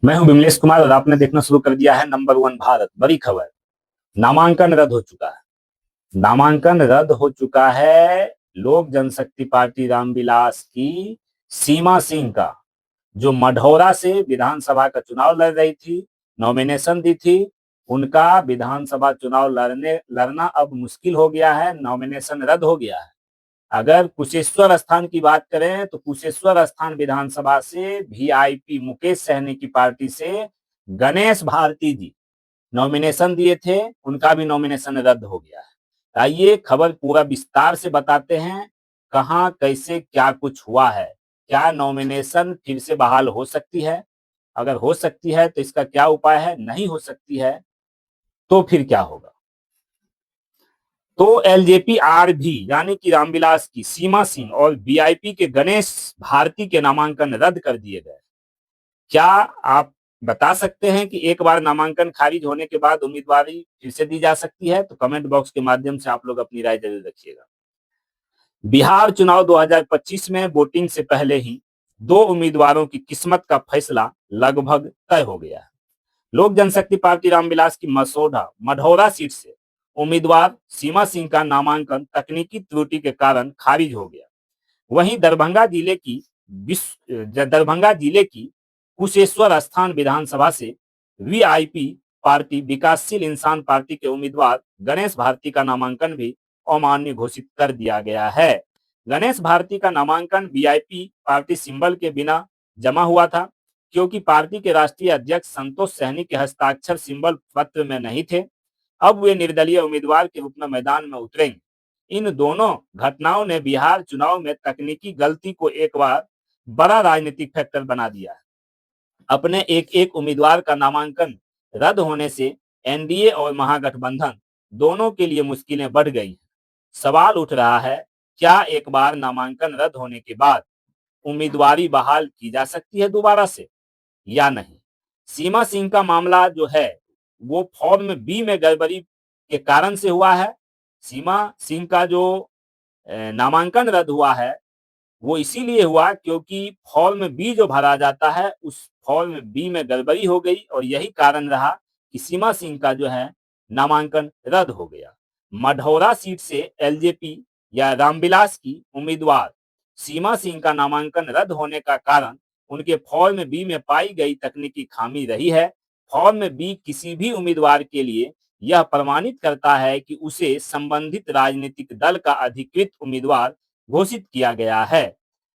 मैं हूं विमलेश कुमार और आपने देखना शुरू कर दिया है नंबर वन भारत। बड़ी खबर, नामांकन रद्द हो चुका है। नामांकन रद्द हो चुका है लोक जनशक्ति पार्टी रामविलास की सीमा सिंह का, जो मढ़ौरा से विधानसभा का चुनाव लड़ रही थी, नॉमिनेशन दी थी। उनका विधानसभा चुनाव लड़ना अब मुश्किल हो गया है, नॉमिनेशन रद्द हो गया है। अगर कुशेश्वर स्थान की बात करें तो कुशेश्वर स्थान विधानसभा से वीआईपी मुकेश सहनी की पार्टी से गणेश भारती जी नॉमिनेशन दिए थे, उनका भी नॉमिनेशन रद्द हो गया है। आइए खबर पूरा विस्तार से बताते हैं, कहां कैसे क्या कुछ हुआ है। क्या नॉमिनेशन फिर से बहाल हो सकती है? अगर हो सकती है तो इसका क्या उपाय है? नहीं हो सकती है तो फिर क्या होगा? तो एलजेपी आरबी यानी कि रामविलास की सीमा सिंह और वीआईपी के गणेश भारती के नामांकन रद्द कर दिए गए। क्या आप बता सकते हैं कि एक बार नामांकन खारिज होने के बाद उम्मीदवारी फिर से दी जा सकती है? तो कमेंट बॉक्स के माध्यम से आप लोग अपनी राय जरूर रखिएगा। बिहार चुनाव 2025 में वोटिंग से पहले ही दो उम्मीदवारों की किस्मत का फैसला लगभग तय हो गया है। लोक जनशक्ति पार्टी रामविलास की मसौढ़ा मढ़ौरा सीट से उम्मीदवार सीमा सिंह का नामांकन तकनीकी त्रुटि के कारण खारिज हो गया। वहीं दरभंगा जिले की कुशेश्वर स्थान विधानसभा से वीआईपी पार्टी विकासशील इंसान पार्टी के उम्मीदवार गणेश भारती का नामांकन भी अमान्य घोषित कर दिया गया है। गणेश भारती का नामांकन वीआईपी पार्टी सिंबल के बिना जमा हुआ था, क्योंकि पार्टी के राष्ट्रीय अध्यक्ष संतोष सहनी के हस्ताक्षर सिंबल पत्र में नहीं थे। अब वे निर्दलीय उम्मीदवार के रूप में मैदान में उतरेंगे। इन दोनों घटनाओं ने बिहार चुनाव में तकनीकी गलती को एक बार बड़ा राजनीतिक फैक्टर बना दिया है। अपने एक एक उम्मीदवार का नामांकन रद्द होने से एनडीए और महागठबंधन दोनों के लिए मुश्किलें बढ़ गई। सवाल उठ रहा है, क्या एक बार नामांकन रद्द होने के बाद उम्मीदवारी बहाल की जा सकती है दोबारा से या नहीं? सीमा सिंह का मामला जो है वो फॉर्म बी में गड़बड़ी के कारण से हुआ है। सीमा सिंह का जो नामांकन रद्द हुआ है वो इसीलिए हुआ क्योंकि फॉर्म बी जो भरा जाता है उस फॉर्म बी में गड़बड़ी हो गई और यही कारण रहा कि सीमा सिंह का जो है नामांकन रद्द हो गया। मढ़ौरा सीट से एलजेपी या रामविलास की उम्मीदवार सीमा सिंह का नामांकन रद्द होने का कारण उनके फॉर्म बी में पाई गई तकनीकी खामी रही है। फॉर्म बी किसी भी उम्मीदवार के लिए यह प्रमाणित करता है कि उसे संबंधित राजनीतिक दल का अधिकृत उम्मीदवार घोषित किया गया है।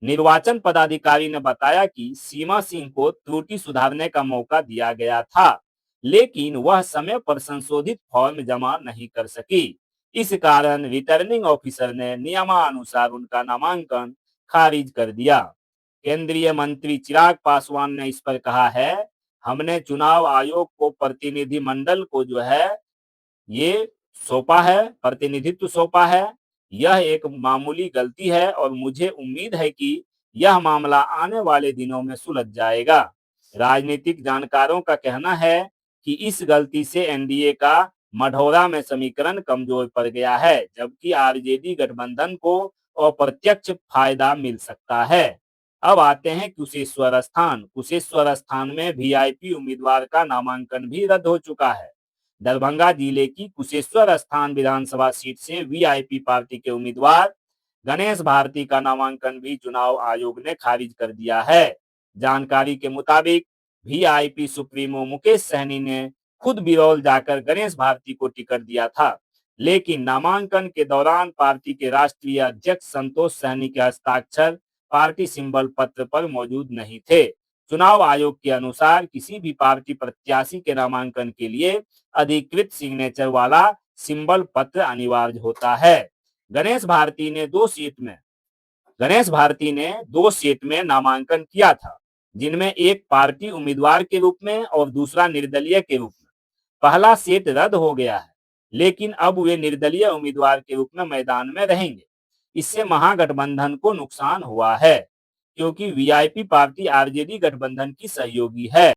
निर्वाचन पदाधिकारी ने बताया कि सीमा सिंह को त्रुटि सुधारने का मौका दिया गया था, लेकिन वह समय पर संशोधित फॉर्म जमा नहीं कर सकी। इस कारण रिटर्निंग ऑफिसर ने नियमानुसार उनका नामांकन खारिज कर दिया। केंद्रीय मंत्री चिराग पासवान ने इस पर कहा है, हमने चुनाव आयोग को प्रतिनिधिमंडल को जो है ये सौंपा है, प्रतिनिधित्व सौंपा है। यह एक मामूली गलती है और मुझे उम्मीद है कि यह मामला आने वाले दिनों में सुलझ जाएगा। राजनीतिक जानकारों का कहना है कि इस गलती से एनडीए का मढ़ौरा में समीकरण कमजोर पड़ गया है, जबकि आरजेडी गठबंधन को अप्रत्यक्ष फायदा मिल सकता है। अब आते हैं कुशेश्वर स्थान में वीआईपी उम्मीदवार का नामांकन भी रद्द हो चुका है। दरभंगा जिले की कुशेश्वर स्थान विधानसभा सीट से वीआईपी पार्टी के उम्मीदवार गणेश भारती का नामांकन भी चुनाव आयोग ने खारिज कर दिया है। जानकारी के मुताबिक वीआईपी सुप्रीमो मुकेश सहनी ने खुद बिरौल जाकर गणेश भारती को टिकट दिया था, लेकिन नामांकन के दौरान पार्टी के राष्ट्रीय अध्यक्ष संतोष सहनी के हस्ताक्षर पार्टी सिंबल पत्र पर मौजूद नहीं थे। चुनाव आयोग के अनुसार किसी भी पार्टी प्रत्याशी के नामांकन के लिए अधिकृत सिग्नेचर वाला सिंबल पत्र अनिवार्य होता है। गणेश भारती ने दो सीट में नामांकन किया था, जिनमें एक पार्टी उम्मीदवार के रूप में और दूसरा निर्दलीय के रूप में। पहला सीट रद्द हो गया है, लेकिन अब वे निर्दलीय उम्मीदवार के रूप में मैदान में रहेंगे। इससे महागठबंधन को नुकसान हुआ है, क्योंकि वीआईपी पार्टी आरजेडी गठबंधन की सहयोगी है।